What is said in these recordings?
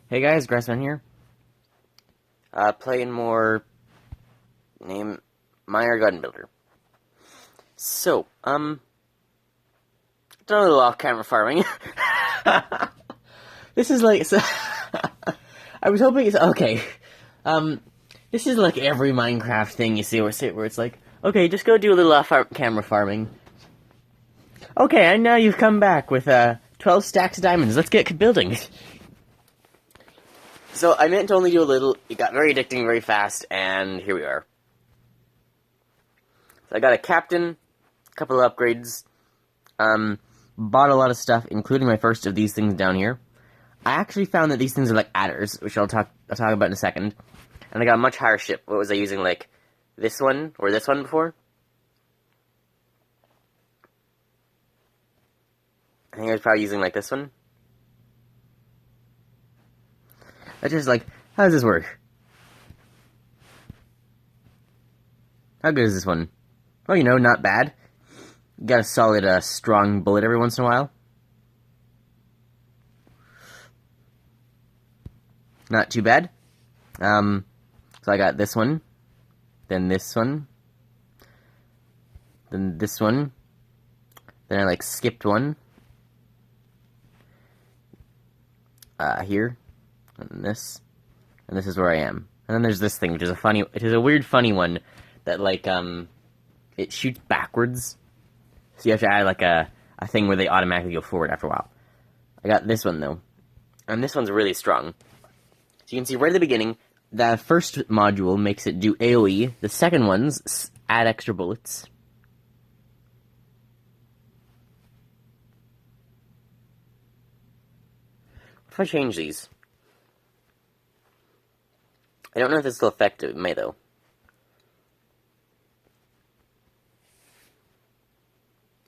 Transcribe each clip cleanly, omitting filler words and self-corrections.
Hey guys, Grassman here. Playing more name Meyer Gun Builder. So, done a little off-camera farming. This is like so, I was hoping it's okay. This is like every Minecraft thing you see where it's like, okay, just go do a little off-camera farming. Okay, and now you've come back with 12 stacks of diamonds. Let's get building. So I meant to only do a little. It got very addicting very fast, and here we are. So I got a captain, a couple of upgrades, bought a lot of stuff, including my first of these things down here. I actually found that these things are like adders, which I'll talk about in a second. And I got a much higher ship. What was I using, like this one or this one before? I think I was probably using like this one. That's just like, how does this work? How good is this one? Oh, you know, not bad. You got a solid, strong bullet every once in a while. Not too bad. So I got this one, then this one, then this one, then I, like, skipped one. Here, and this is where I am. And then there's this thing, which is a weird funny one, that, like, it shoots backwards. So you have to add, like, a thing where they automatically go forward after a while. I got this one, though. And this one's really strong. So you can see right at the beginning, the first module makes it do AoE. The second ones add extra bullets. If I change these? I don't know if this will affect it. It may, though.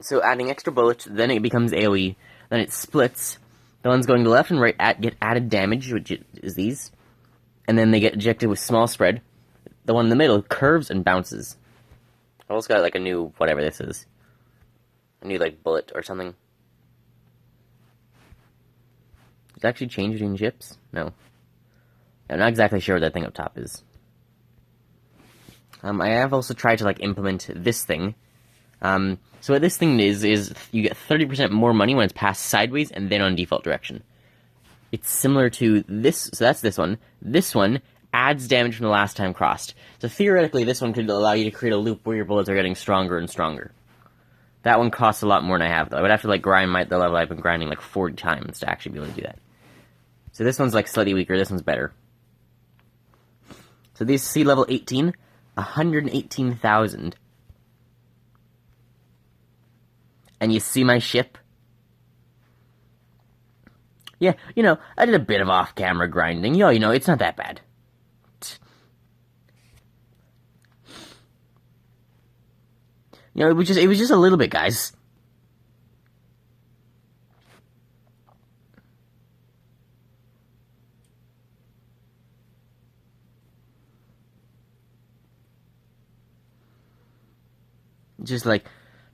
So adding extra bullets, then it becomes AoE. Then it splits. The ones going to left and right get added damage, which is these. And then they get ejected with small spread. The one in the middle curves and bounces. I also got, like, a new, whatever this is. A new, like, bullet or something. Does it actually change between ships? No. I'm not exactly sure what that thing up top is. I have also tried to, like, implement this thing. So what this thing is you get 30% more money when it's passed sideways and then on default direction. It's similar to this, so that's this one. This one adds damage from the last time crossed. So theoretically, this one could allow you to create a loop where your bullets are getting stronger and stronger. That one costs a lot more than I have, though. I would have to, like, grind the level I've been grinding, like, 40 times to actually be able to do that. So this one's, like, slightly weaker, this one's better. So these see level 18, 118,000. And you see my ship? Yeah, you know, I did a bit of off-camera grinding. You know, it's not that bad. You know, it was just a little bit, guys.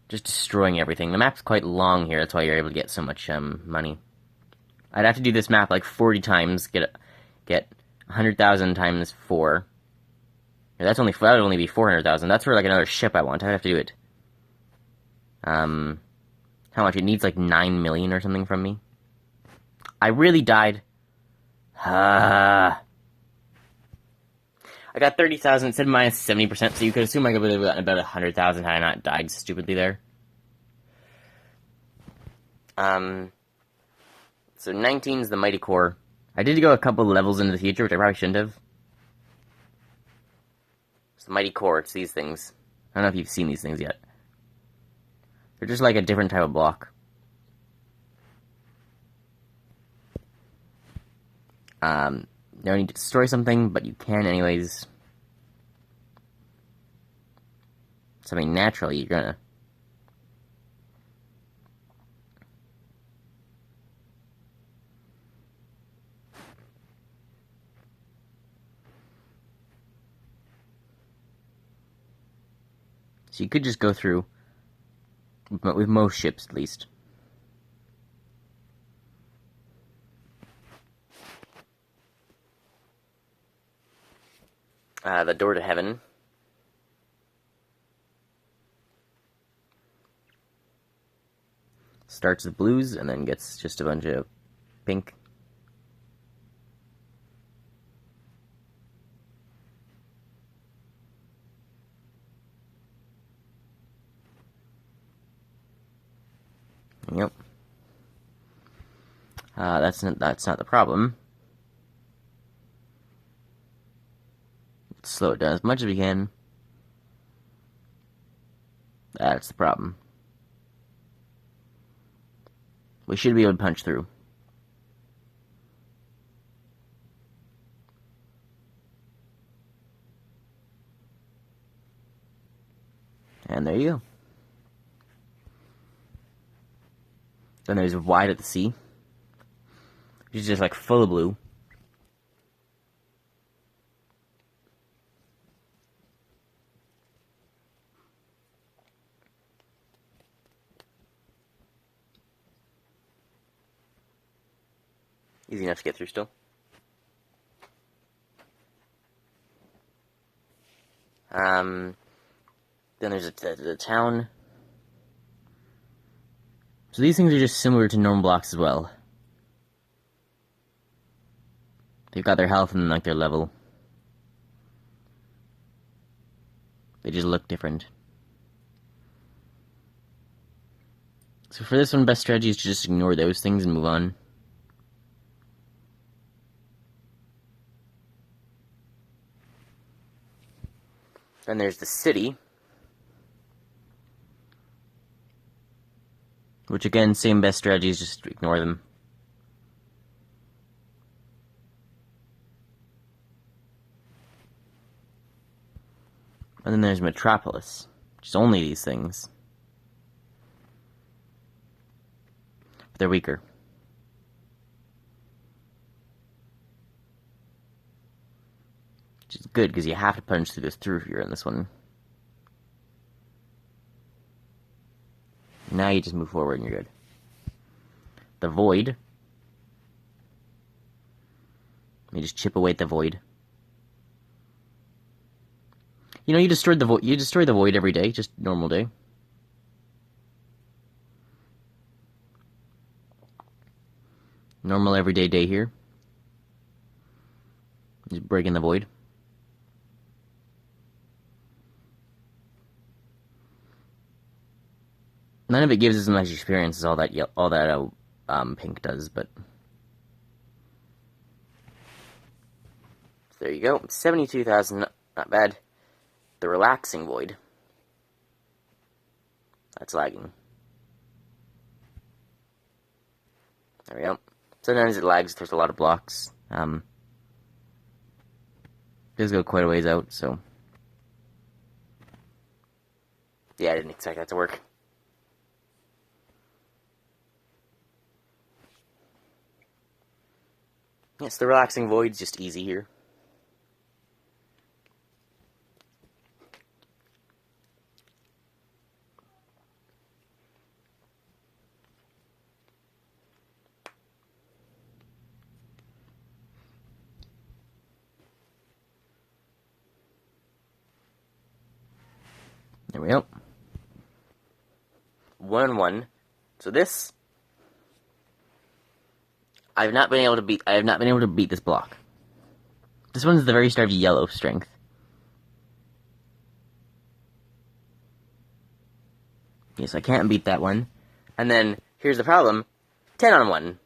Just destroying everything. The map's quite long here, that's why you're able to get so much, money. I'd have to do this map like 40 times, get 100,000 times 4. Yeah, that would only be 400,000. That's for, like, another ship I want. I'd have to do it. How much? It needs, like, 9 million or something from me. I really died. I got 30,000, it said minus 70%, so you could assume I could have gotten about 100,000 had I not died stupidly there. So 19 is the Mighty Core. I did go a couple levels into the future, which I probably shouldn't have. It's the Mighty Core, it's these things. I don't know if you've seen these things yet. They're just like a different type of block. No need to destroy something, but you can anyways. So, I mean, naturally, you're gonna. So you could just go through, with most ships at least. The Door to Heaven. Starts with blues and then gets just a bunch of pink. Yep. That's not the problem. Slow it down as much as we can. That's the problem. We should be able to punch through. And there you go. Then there's Wide at the Sea, which is just like full of blue. Easy enough to get through still. Then there's the town. So these things are just similar to normal blocks as well. They've got their health and like their level. They just look different. So for this one, best strategy is to just ignore those things and move on. Then there's the city. Which again, same best strategy is just ignore them. And then there's Metropolis, which is only these things. But they're weaker. Which is good, because you have to punch through this through here in this one. Now you just move forward and you're good. The Void. You just chip away at the Void. You know, you destroy the Void every day, just normal day. Normal everyday day here. Just breaking the Void. None of it gives as much experience as all that pink does, but there you go. 72,000, not bad. The Relaxing Void. That's lagging. There we go. Sometimes it lags if there's a lot of blocks. It does go quite a ways out, so yeah, I didn't expect that to work. Yes, the Relaxing Void's just easy here. There we go. 1-1. So this, I have not been able to beat this block. This one's the very start of yellow strength. Yes, I can't beat that one. And then here's the problem: 10-on-1.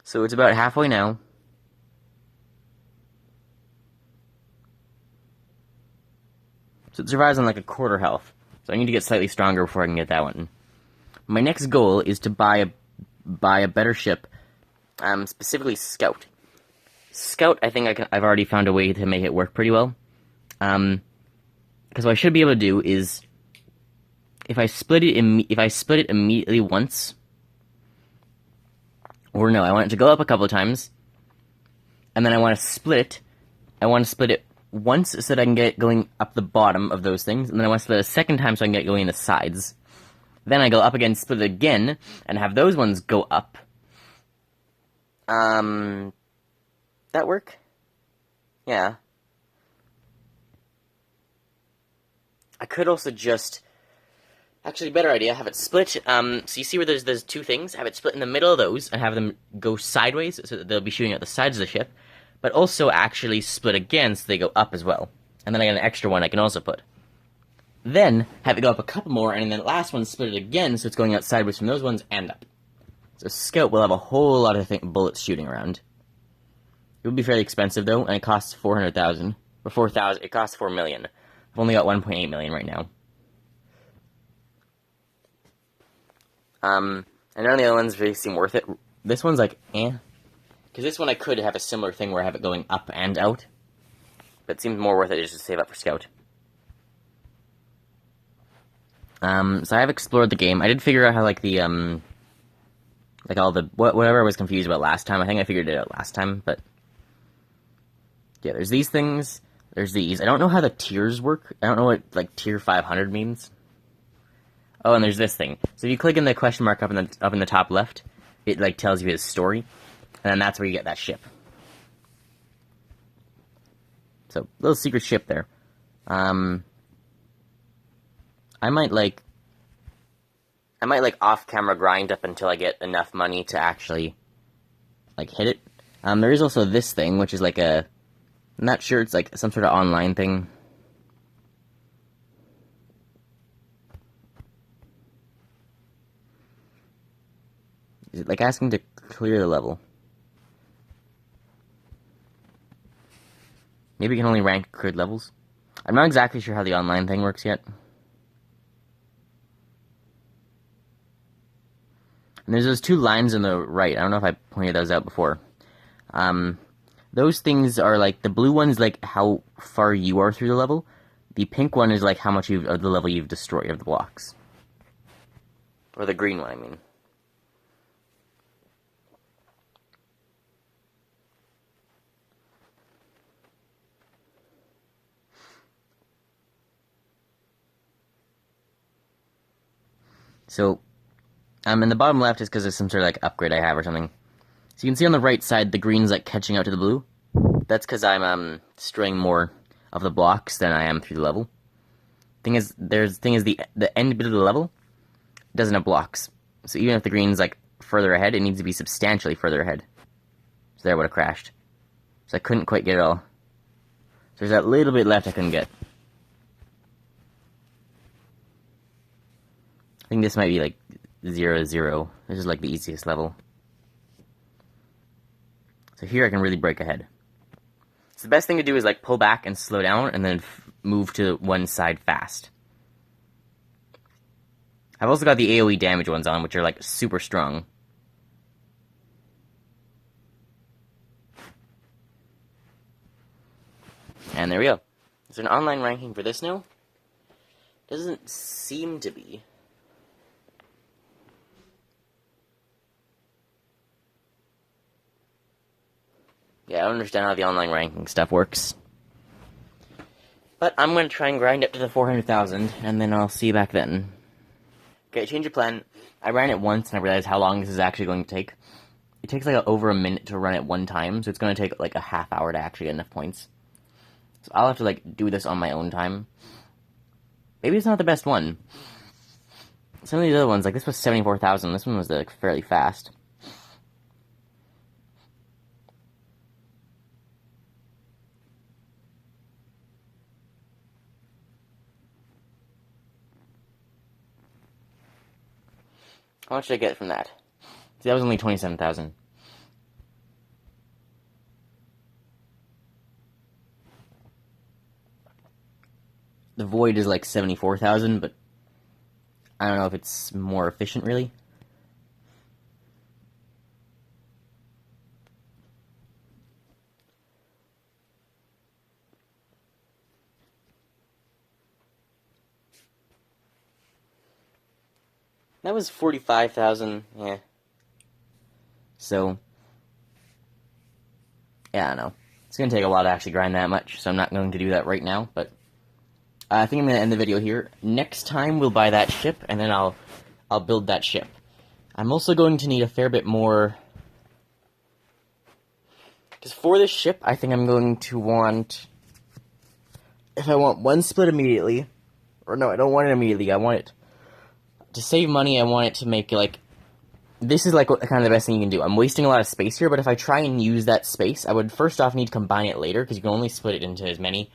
So it's about halfway now. So it survives on like a quarter health. So I need to get slightly stronger before I can get that one. My next goal is to buy a better ship, specifically Scout. Scout, I think I've already found a way to make it work pretty well. Because what I should be able to do is, if I split it immediately once. Or no, I want it to go up a couple of times, and then I want to split it. I want to split it once so that I can get it going up the bottom of those things, and then I want to split it a second time so I can get it going in the sides. Then I go up again, split it again, and have those ones go up. That work? Yeah. I could also just... Actually, better idea, have it split, so you see where there's two things? Have it split in the middle of those, and have them go sideways, so that they'll be shooting at the sides of the ship, but also actually split again, so they go up as well. And then I got an extra one I can also put. Then, have it go up a couple more, and then the last one split it again, so it's going out sideways from those ones, and up. So Scout will have a whole lot of bullets shooting around. It would be fairly expensive, though, and it costs 400,000. Or 4,000, it costs 4 million. I've only got 1.8 million right now. And none of the other ones really seem worth it. This one's like, eh. Because this one I could have a similar thing where I have it going up and out. But it seems more worth it just to save up for Scout. So I have explored the game. I did figure out how, like, the, like, all the, whatever I was confused about last time. I think I figured it out last time, but... Yeah, there's these things. There's these. I don't know how the tiers work. I don't know what, like, tier 500 means. Oh, and there's this thing. So if you click in the question mark up in the top left, it like tells you his story, and then that's where you get that ship. So little secret ship there. I might off camera grind up until I get enough money to actually like hit it. There is also this thing, which is like I'm not sure, it's like some sort of online thing. Is it like asking to clear the level? Maybe you can only rank cleared levels? I'm not exactly sure how the online thing works yet. And there's those two lines on the right. I don't know if I pointed those out before. Those things are like, the blue one's like how far you are through the level. The pink one is like how much of the level you've destroyed, of the blocks. Or the green one, I mean. So, in the bottom left is because there's some sort of like upgrade I have or something. So you can see on the right side, the green's like catching out to the blue. That's because I'm destroying more of the blocks than I am through the level. The end bit of the level doesn't have blocks. So even if the green's like further ahead, it needs to be substantially further ahead. So there, it would have crashed. So I couldn't quite get it all. So there's that little bit left I couldn't get. I think this might be like 0-0. This is like the easiest level. So here I can really break ahead. So the best thing to do is like pull back and slow down and then move to one side fast. I've also got the AoE damage ones on, which are like super strong. And there we go. Is there an online ranking for this now? Doesn't seem to be. Yeah, I don't understand how the online ranking stuff works. But I'm going to try and grind up to the 400,000, and then I'll see you back then. Okay, change of plan. I ran it once, and I realized how long this is actually going to take. It takes like over a minute to run it one time, so it's going to take like a half hour to actually get enough points. So I'll have to like do this on my own time. Maybe it's not the best one. Some of these other ones, like this was 74,000, this one was like fairly fast. How much did I get from that? See, that was only 27,000. The Void is like 74,000, but I don't know if it's more efficient, really. That was 45,000, yeah. So, yeah, I don't know. It's going to take a while to actually grind that much, so I'm not going to do that right now, but I think I'm going to end the video here. Next time, we'll buy that ship, and then I'll I'll build that ship. I'm also going to need a fair bit more, because for this ship, I think I'm going to want, if I want one split immediately, or no, I don't want it immediately, I want it, to save money, I want it to make, like, this is, like, kind of the best thing you can do. I'm wasting a lot of space here, but if I try and use that space, I would first off need to combine it later, because you can only split it into as many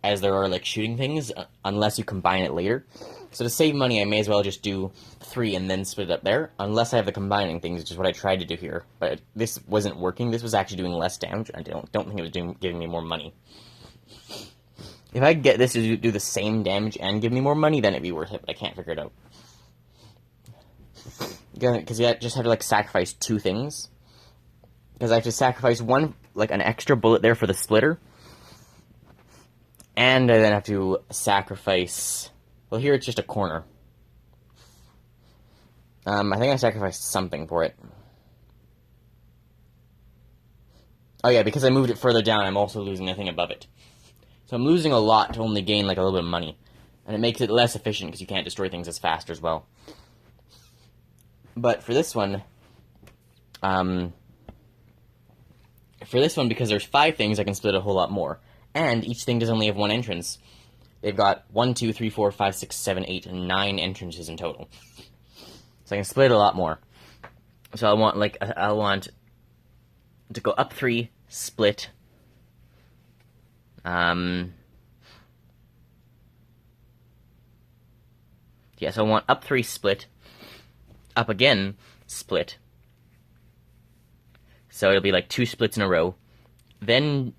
as there are, like, shooting things, unless you combine it later. So to save money, I may as well just do 3 and then split it up there, unless I have the combining things, which is what I tried to do here. But this wasn't working. This was actually doing less damage. I don't think it was giving me more money. If I could get this to do the same damage and give me more money, then it'd be worth it, but I can't figure it out. Because you just have to, like, sacrifice 2 things. Because I have to sacrifice one, like, an extra bullet there for the splitter. And I then have to sacrifice... Well, here it's just a corner. I think I sacrificed something for it. Oh yeah, because I moved it further down, I'm also losing the thing above it. So I'm losing a lot to only gain, like, a little bit of money. And it makes it less efficient, because you can't destroy things as fast as well. But for this one, because there's 5 things, I can split a whole lot more. And each thing does only have 1 entrance. They've got 1, 2, 3, 4, 5, 6, 7, 8, and 9 entrances in total. So I can split a lot more. So I want to go up 3, split. Yeah, so I want up 3, split. Up again, split. So it'll be like 2 splits in a row. Then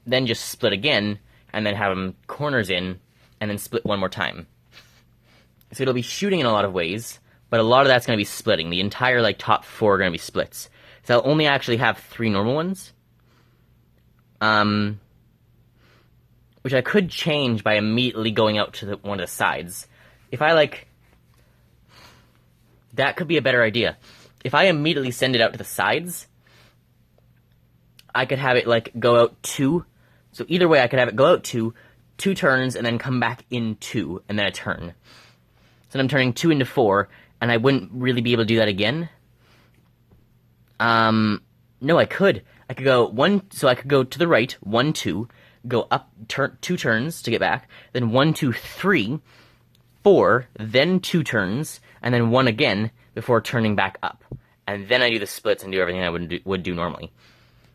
just split again, and then have them corners in, and then split one more time. So it'll be shooting in a lot of ways, but a lot of that's going to be splitting. The entire, like, top 4 are going to be splits. So I'll only actually have 3 normal ones. Which I could change by immediately going out to one of the sides. If I, like... That could be a better idea. If I immediately send it out to the sides, I could have it, like, go out 2. So either way, I could have it go out 2 turns, and then come back in 2, and then a turn. So I'm turning 2 into 4, and I wouldn't really be able to do that again. No, I could. I could go 1, so I could go to the right, 1, 2, go up 2 turns to get back, then 1, 2, 3, 4, then 2 turns, and then 1 again before turning back up. And then I do the splits and do everything I would do normally.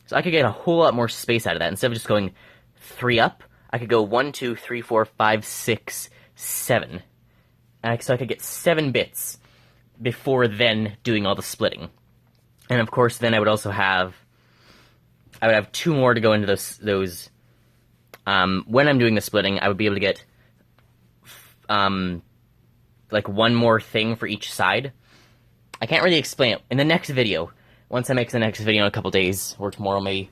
So I could get a whole lot more space out of that. Instead of just going 3 up, I could go 1, 2, 3, 4, 5, 6, 7. So I could get 7 bits before then doing all the splitting. And of course, then I would also have... I would have 2 more to go into those when I'm doing the splitting, I would be able to get like 1 more thing for each side. I can't really explain it. In the next video, once I make the next video in a couple days, or tomorrow maybe,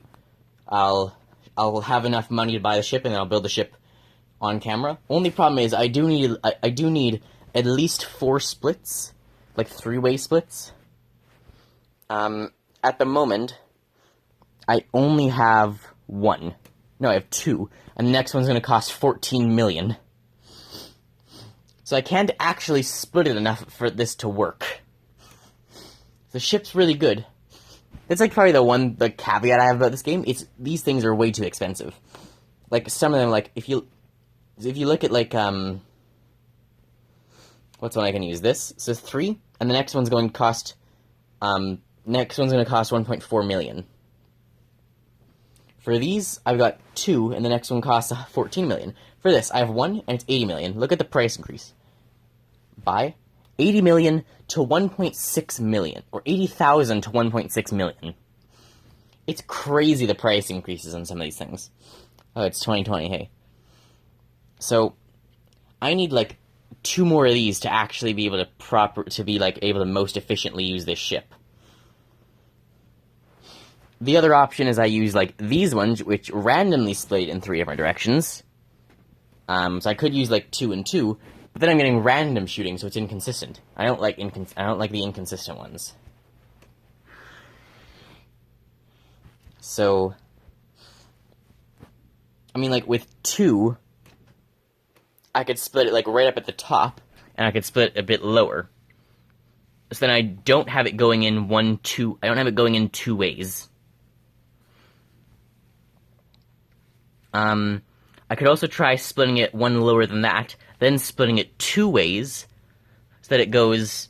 I'll have enough money to buy the ship, and then I'll build the ship on camera. Only problem is, I do need at least 4 splits, like 3-way splits. At the moment, I only have 1. No, I have 2, and the next one's going to cost 14 million. So I can't actually split it enough for this to work. The ship's really good. That's like probably the caveat I have about this game. It's these things are way too expensive. Like some of them, like if you look at like what's one I can use? This so 3, and the next one's going to cost 1.4 million. For these, I've got 2, and the next one costs 14 million. For this, I have 1, and it's 80 million. Look at the price increase. By 80 million to 1.6 million, or 80,000 to 1.6 million. It's crazy the price increases on some of these things. Oh, it's 2020, hey. So, I need like 2 more of these to actually be able to able to most efficiently use this ship. The other option is I use, like, these ones, which randomly split in 3 different directions. So I could use, like, 2 and 2, but then I'm getting random shooting, so it's inconsistent. I don't like the inconsistent ones. So, I mean, like, with 2, I could split it, like, right up at the top, and I could split it a bit lower. So then I don't have it going in I don't have it going in two ways. I could also try splitting it one lower than that, then splitting it two ways, so that it goes,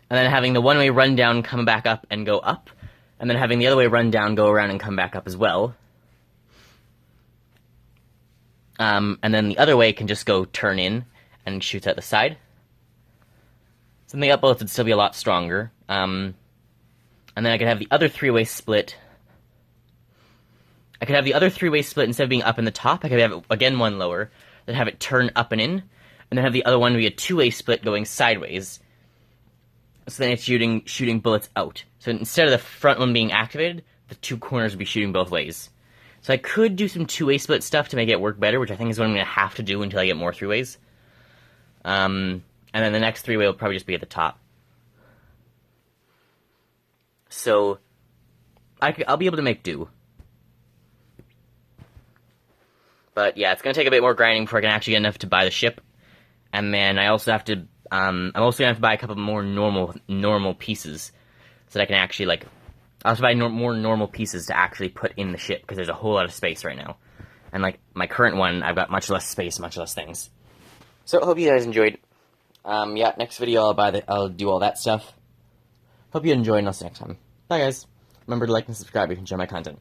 and then having the one way run down come back up and go up, and then having the other way run down, go around, and come back up as well. And then the other way can just go turn in and shoots out the side. So the up bullets would still be a lot stronger. And then I could have the other three-way split. I could have the other three-way split, instead of being up in the top, I could have it, again, one lower, then have it turn up and in, and then have the other one be a two-way split going sideways. So then it's shooting bullets out. So instead of the front one being activated, the two corners would be shooting both ways. So I could do some two-way split stuff to make it work better, which I think is what I'm going to have to do until I get more three-ways. And then the next three-way will probably just be at the top. So I'll be able to make do. But yeah, it's going to take a bit more grinding before I can actually get enough to buy the ship. And then I also have to, I'm also going to have to buy a couple more normal pieces. So that I can actually, like, I'll have to buy more normal pieces to actually put in the ship, because there's a whole lot of space right now. And, like, my current one, I've got much less space, much less things. So, hope you guys enjoyed. Yeah, next video I'll do all that stuff. Hope you enjoyed, and I'll see you next time. Bye, guys. Remember to like and subscribe if you enjoy my content.